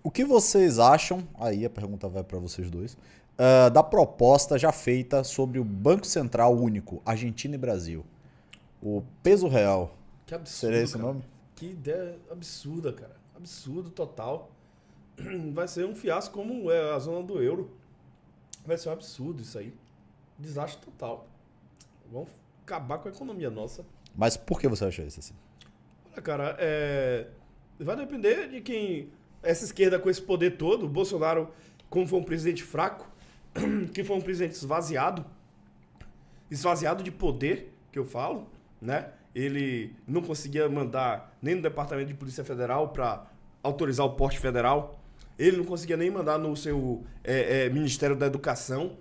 O que vocês acham, aí a pergunta vai para vocês dois, da proposta já feita sobre o Banco Central Único, Argentina e Brasil? O peso real. Que absurdo, Seria esse o cara. nome? Que ideia absurda, cara. Absurdo total. Vai ser um fiasco como é a zona do euro. Vai ser um absurdo isso aí. Desastre total. Vamos acabar com a economia nossa. Mas por que você acha isso assim? Olha, cara, vai depender de quem... Essa esquerda com esse poder todo, o Bolsonaro, como foi um presidente fraco, que foi um presidente esvaziado de poder, que eu falo, né? Ele não conseguia mandar nem no Departamento de Polícia Federal para autorizar o porte federal. Ele não conseguia nem mandar no seu Ministério da Educação,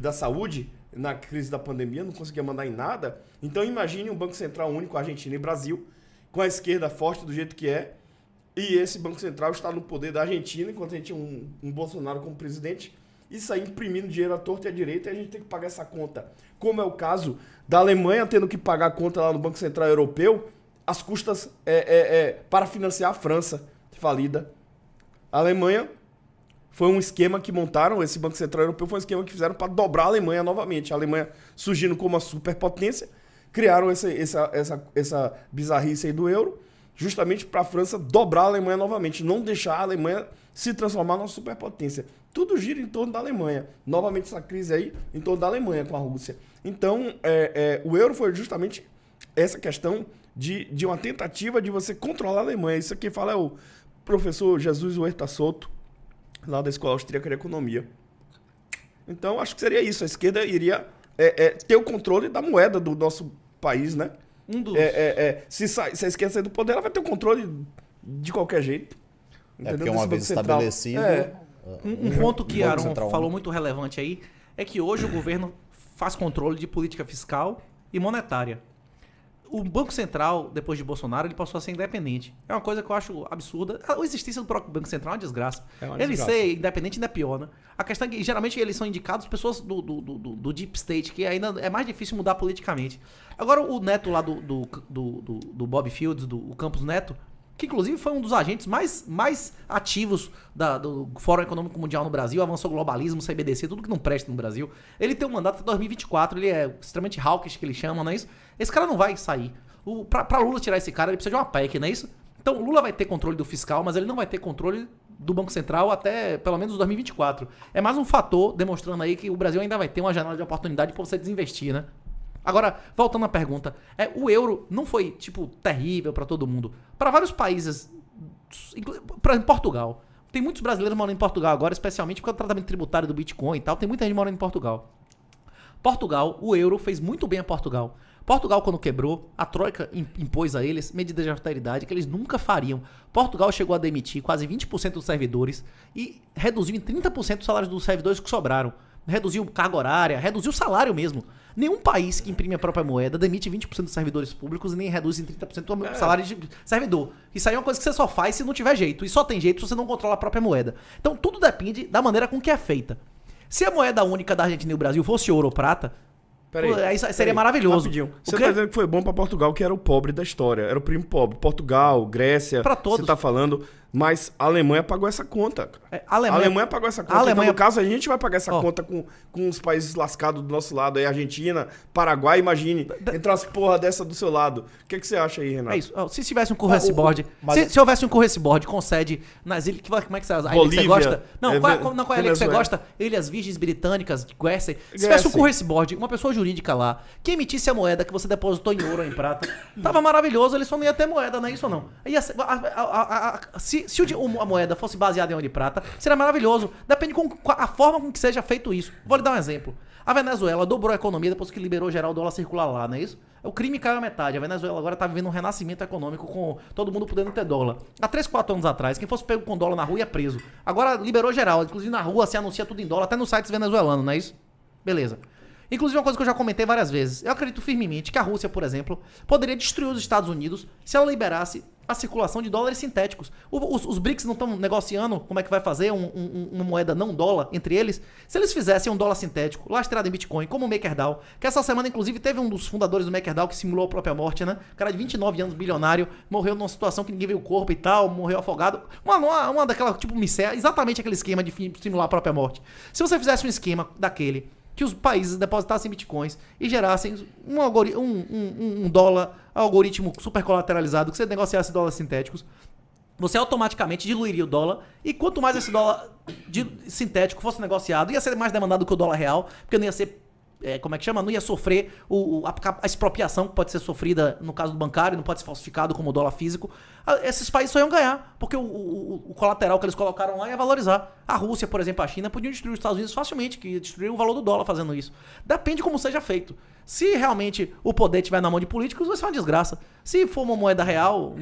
da Saúde, na crise da pandemia, não conseguia mandar em nada. Então imagine um Banco Central único, Argentina e Brasil, com a esquerda forte do jeito que é, e esse Banco Central está no poder da Argentina, enquanto a gente tinha um Bolsonaro como presidente, isso aí imprimindo dinheiro à torta e à direita, e a gente tem que pagar essa conta. Como é o caso da Alemanha tendo que pagar a conta lá no Banco Central Europeu, as custas para financiar a França falida. A Alemanha foi um esquema que montaram, esse Banco Central Europeu foi um esquema que fizeram para dobrar a Alemanha novamente. A Alemanha surgindo como uma superpotência, criaram essa bizarrice aí do euro, justamente para a França dobrar a Alemanha novamente, não deixar a Alemanha se transformar numa superpotência. Tudo gira em torno da Alemanha. Novamente essa crise aí em torno da Alemanha com a Rússia. Então, o euro foi justamente essa questão de uma tentativa de você controlar a Alemanha. Isso aqui fala é o professor Jesus Huerta Soto, lá da Escola Austríaca de Economia. Então, acho que seria isso. A esquerda iria ter o controle da moeda do nosso país, né? Se a esquerda sair do poder, ela vai ter o controle de qualquer jeito. Entendeu? Porque uma vez estabelecido... Um ponto que Aaron falou muito relevante aí é que hoje o governo faz controle de política fiscal e monetária. O Banco Central, depois de Bolsonaro, ele passou a ser independente. É uma coisa que eu acho absurda. A existência do próprio Banco Central é uma desgraça. Ele ser independente ainda é pior, né? A questão é que, geralmente, eles são indicados pessoas do Deep State, que ainda é mais difícil mudar politicamente. Agora, o neto lá do Bob Fields, o Campos Neto, que inclusive foi um dos agentes mais ativos do Fórum Econômico Mundial no Brasil, avançou globalismo, CBDC, tudo que não presta no Brasil. Ele tem um mandato até 2024, ele é extremamente hawkish, que ele chama, não é isso? Esse cara não vai sair. Pra Lula tirar esse cara, ele precisa de uma PEC, não é isso? Então, Lula vai ter controle do fiscal, mas ele não vai ter controle do Banco Central até pelo menos 2024. É mais um fator demonstrando aí que o Brasil ainda vai ter uma janela de oportunidade para você desinvestir, né? Agora, voltando à pergunta, o euro não foi, terrível para todo mundo. Para vários países, por exemplo, Portugal. Tem muitos brasileiros morando em Portugal agora, especialmente por causa do tratamento tributário do Bitcoin e tal. Tem muita gente morando em Portugal. Portugal, o euro fez muito bem a Portugal. Portugal, quando quebrou, a Troika impôs a eles medidas de austeridade que eles nunca fariam. Portugal chegou a demitir quase 20% dos servidores e reduziu em 30% os salários dos servidores que sobraram. Reduziu carga horária, reduziu o salário mesmo. Nenhum país que imprime a própria moeda demite 20% dos servidores públicos e nem reduz em 30% o salário de servidor. Isso aí é uma coisa que você só faz se não tiver jeito. E só tem jeito se você não controla a própria moeda. Então tudo depende da maneira com que é feita. Se a moeda única da Argentina e do Brasil fosse ouro ou prata, aí seria maravilhoso. Rapidinho. Você tá dizendo que foi bom pra Portugal, que era o pobre da história. Era o primo pobre. Portugal, Grécia, pra todos. Você tá falando... Mas a Alemanha pagou essa conta. A Alemanha pagou essa conta. Então, no caso, a gente vai pagar essa conta com os países lascados do nosso lado. Aí, Argentina, Paraguai, imagine. Entrar as porra dessa do seu lado. O que você acha aí, Renato? É isso. Se tivesse um currency board... Se houvesse um currency board com sede nas ilhas... Como é que você... A ilha que você gosta? Não, qual é a ilha que você gosta? Ilhas Virgens Britânicas, Guernsey. Se tivesse um currency board, uma pessoa jurídica lá, que emitisse a moeda que você depositou em ouro ou em prata, tava maravilhoso, ele só não ia ter moeda, não é isso ou não? Se a moeda fosse baseada em ouro e prata, seria maravilhoso. Depende com a forma com que seja feito isso. Vou lhe dar um exemplo. A Venezuela dobrou a economia depois que liberou geral o dólar circular lá, não é isso? O crime caiu a metade. A Venezuela agora tá vivendo um renascimento econômico com todo mundo podendo ter dólar. Há 3, 4 anos atrás, quem fosse pego com dólar na rua ia preso. Agora liberou geral. Inclusive na rua se anuncia tudo em dólar, até nos sites venezuelanos, não é isso? Beleza. Inclusive, uma coisa que eu já comentei várias vezes. Eu acredito firmemente que a Rússia, por exemplo, poderia destruir os Estados Unidos se ela liberasse a circulação de dólares sintéticos. Os BRICS não estão negociando como é que vai fazer uma moeda não dólar entre eles. Se eles fizessem um dólar sintético, lastreado em Bitcoin, como o MakerDAO, que essa semana, inclusive, teve um dos fundadores do MakerDAO que simulou a própria morte, né? O cara de 29 anos, bilionário, morreu numa situação que ninguém viu o corpo e tal, morreu afogado. Uma daquela, tipo, micéia, exatamente aquele esquema de simular a própria morte. Se você fizesse um esquema daquele, que os países depositassem bitcoins e gerassem um dólar algoritmo super colateralizado, que você negociasse dólares sintéticos, você automaticamente diluiria o dólar, e quanto mais esse dólar sintético fosse negociado, ia ser mais demandado que o dólar real, porque não ia ser, como é que chama? Não ia sofrer a expropriação que pode ser sofrida no caso do bancário, não pode ser falsificado como o dólar físico. Esses países só iam ganhar, porque o colateral que eles colocaram lá ia valorizar. A Rússia, por exemplo, a China podiam destruir os Estados Unidos facilmente, que ia destruir o valor do dólar fazendo isso. Depende como seja feito. Se realmente o poder estiver na mão de políticos, vai ser uma desgraça. Se for uma moeda real,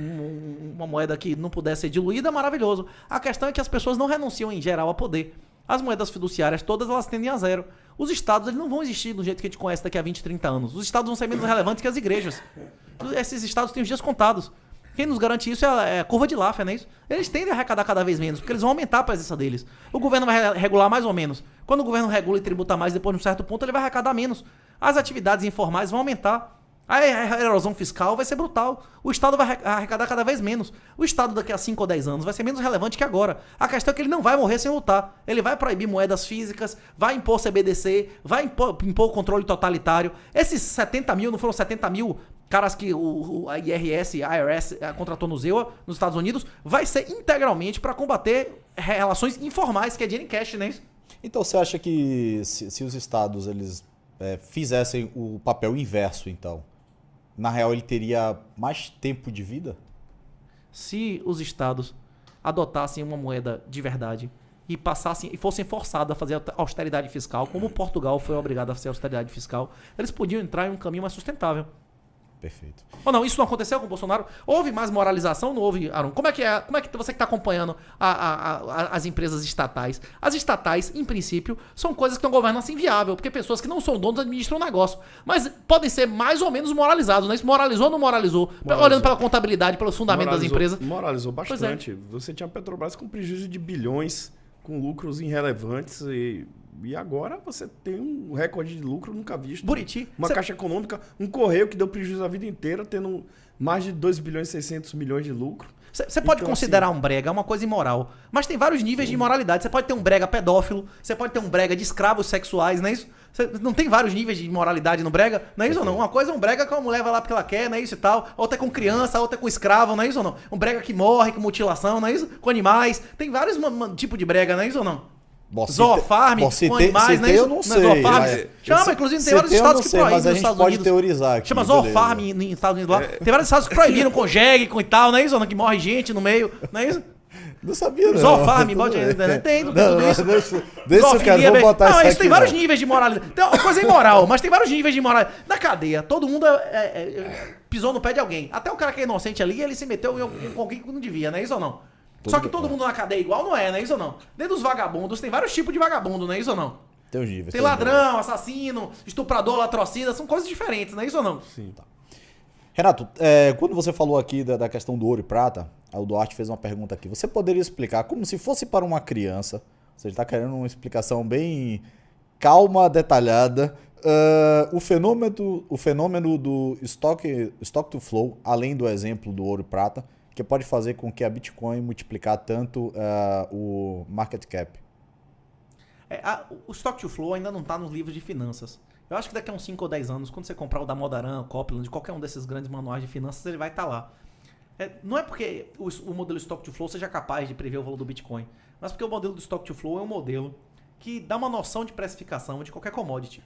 uma moeda que não puder ser diluída, maravilhoso. A questão é que as pessoas não renunciam em geral a poder. As moedas fiduciárias todas, elas tendem a zero. Os estados, eles não vão existir do jeito que a gente conhece daqui a 20, 30 anos. Os estados vão ser menos relevantes que as igrejas. Esses estados têm os dias contados. Quem nos garante isso é a curva de Laffer, não é isso? Eles tendem a arrecadar cada vez menos, porque eles vão aumentar a presença deles. O governo vai regular mais ou menos. Quando o governo regula e tributa mais, depois de um certo ponto, ele vai arrecadar menos. As atividades informais vão aumentar. A erosão fiscal vai ser brutal. O Estado vai arrecadar cada vez menos. O Estado daqui a 5 ou 10 anos vai ser menos relevante que agora. A questão é que ele não vai morrer sem lutar. Ele vai proibir moedas físicas, vai impor CBDC, vai impor controle totalitário. Esses 70 mil, não foram 70 mil caras que a IRS contratou no ZEUA, nos Estados Unidos, vai ser integralmente para combater relações informais, que é dinheiro em cash, não é isso? Então você acha que se os estados eles fizessem o papel inverso, então, na real ele teria mais tempo de vida? Se os estados adotassem uma moeda de verdade e fossem forçados a fazer austeridade fiscal, como Portugal foi obrigado a fazer austeridade fiscal, eles podiam entrar em um caminho mais sustentável. Perfeito. Ou não, isso não aconteceu com o Bolsonaro? Houve mais moralização? Não houve, Aron? Como é que você que está acompanhando as empresas estatais? As estatais, em princípio, são coisas que não governam assim viável, porque pessoas que não são donos administram o negócio. Mas podem ser mais ou menos moralizados, né? Isso moralizou ou não moralizou? Olhando pela contabilidade, pelos fundamentos das empresas. Moralizou bastante. Você tinha a Petrobras com prejuízo de bilhões, com lucros irrelevantes e agora você tem um recorde de lucro nunca visto. Buriti. Uma caixa econômica, um correio que deu prejuízo a vida inteira, tendo mais de 2 bilhões e 600 milhões de lucro. Você pode considerar um brega uma coisa imoral, mas tem vários níveis de imoralidade. Você pode ter um brega pedófilo, você pode ter um brega de escravos sexuais, não é isso? Não tem vários níveis de imoralidade no brega, não é isso ou não? Uma coisa é um brega que uma mulher vai lá porque ela quer, não é isso e tal. Outra é com criança, outra é com escravo, não é isso ou não? Um brega que morre com mutilação, não é isso? Com animais. Tem vários tipos de brega, não é isso ou não? Zoofarm, com animais, né? Eu não sei. Chama, inclusive, tem vários estados que proíbem nos Estados Unidos. Pode teorizar aqui. Chama Zoofarm nos Estados Unidos lá. Tem vários estados que proibiram com jegue, com e tal, não é isso? Que morre gente no meio, não é isso? Não sabia, não. Zoofarm, tem tudo isso. Deixa eu quero, vou botar isso aqui. Isso tem vários níveis de moralidade. Tem uma coisa imoral, mas tem vários níveis de moralidade. Na cadeia, todo mundo pisou no pé de alguém. Até o cara que é inocente ali, ele se meteu com alguém que não devia, não é isso ou não? Só que todo mundo na cadeia igual não é isso ou não? Dentro dos vagabundos tem vários tipos de vagabundo, não é isso ou não? Tem os níveis. Tem ladrão, assassino, estuprador, latrocida, são coisas diferentes, não é isso ou não? Sim. Tá. Renato, quando você falou aqui da questão do ouro e prata, o Duarte fez uma pergunta aqui. Você poderia explicar como se fosse para uma criança, você está querendo uma explicação bem calma, detalhada, o fenômeno do stock to flow, além do exemplo do ouro e prata, que pode fazer com que a Bitcoin multiplicar tanto o market cap? O stock to flow ainda não está nos livros de finanças. Eu acho que daqui a uns 5 ou 10 anos, quando você comprar o da Modaran, o Copland, qualquer um desses grandes manuais de finanças, ele vai estar lá. Não é porque o modelo stock to flow seja capaz de prever o valor do Bitcoin, mas porque o modelo do stock to flow é um modelo que dá uma noção de precificação de qualquer commodity.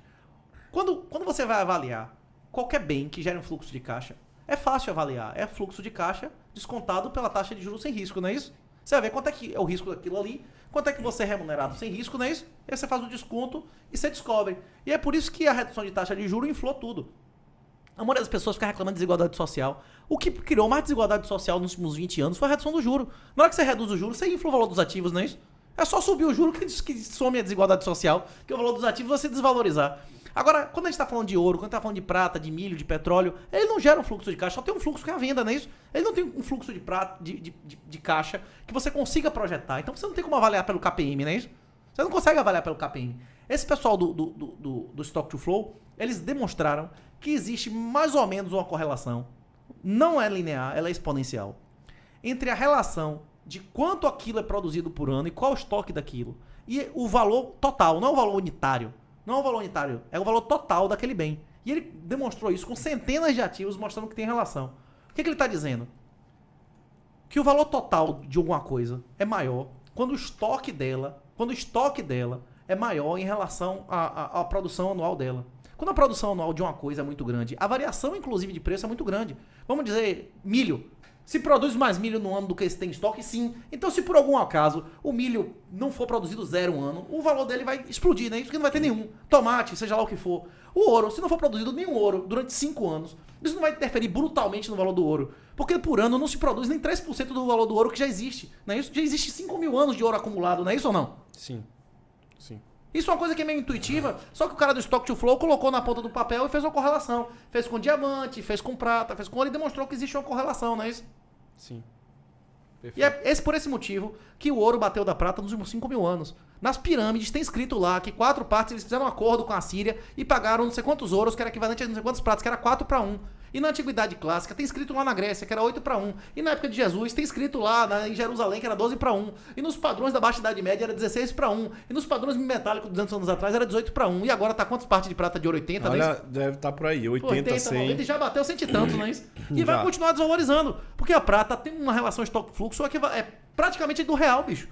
Quando você vai avaliar qualquer bem que gere um fluxo de caixa, é fácil avaliar. É fluxo de caixa descontado pela taxa de juros sem risco, não é isso? Você vai ver quanto é que é o risco daquilo ali, quanto é que você é remunerado sem risco, não é isso? E aí você faz o desconto e você descobre. E é por isso que a redução de taxa de juros inflou tudo. A maioria das pessoas fica reclamando de desigualdade social. O que criou mais desigualdade social nos últimos 20 anos foi a redução do juro. Na hora que você reduz o juro, você infla o valor dos ativos, não é isso? É só subir o juro que some a desigualdade social, que o valor dos ativos você desvalorizar. Agora, quando a gente tá falando de ouro, quando a gente tá falando de prata, de milho, de petróleo, ele não gera um fluxo de caixa, só tem um fluxo que é a venda, não é isso? Ele não tem um fluxo de prata, de caixa que você consiga projetar. Então você não tem como avaliar pelo KPM, não é isso? Você não consegue avaliar pelo KPM. Esse pessoal do Stock to Flow, eles demonstraram que existe mais ou menos uma correlação, não é linear, ela é exponencial, entre a relação de quanto aquilo é produzido por ano e qual o estoque daquilo, e o valor total, não é o valor unitário. Não é o valor unitário, é o valor total daquele bem. E ele demonstrou isso com centenas de ativos, mostrando que tem relação. O que ele está dizendo? Que o valor total de alguma coisa é maior quando o estoque dela é maior em relação à produção anual dela. Quando a produção anual de uma coisa é muito grande, a variação, inclusive, de preço é muito grande. Vamos dizer, milho. Se produz mais milho no ano do que se tem estoque, sim. Então, se por algum acaso o milho não for produzido zero um ano, o valor dele vai explodir, né? Isso que não vai ter nenhum. Tomate, seja lá o que for. O ouro, se não for produzido nenhum ouro durante 5 anos, isso não vai interferir brutalmente no valor do ouro. Porque por ano não se produz nem 3% do valor do ouro que já existe. Não é isso? Já existe 5 mil anos de ouro acumulado, não é isso ou não? Sim. Sim. Isso é uma coisa que é meio intuitiva, só que o cara do Stock to Flow colocou na ponta do papel e fez uma correlação. Fez com diamante, fez com prata, fez com ouro e demonstrou que existe uma correlação, não é isso? Sim. Perfeito. E é por esse motivo que o ouro bateu da prata nos últimos 5 mil anos. Nas pirâmides tem escrito lá que 4 partes eles fizeram um acordo com a Síria e pagaram não sei quantos ouros, que era equivalente a não sei quantos pratos, que era 4-1. E na Antiguidade Clássica tem escrito lá na Grécia, que era 8-1. E na época de Jesus tem escrito lá em Jerusalém, que era 12-1. E nos padrões da Baixa Idade Média era 16-1. E nos padrões metálicos 200 anos atrás era 18-1. E agora tá quantas partes de prata de ouro? 80, Olha, né? deve estar por aí, 80, 100. 90, e já bateu 100 e tantos, não é isso? E vai continuar desvalorizando. Porque a prata tem uma relação estoque-fluxo que é praticamente do real, bicho.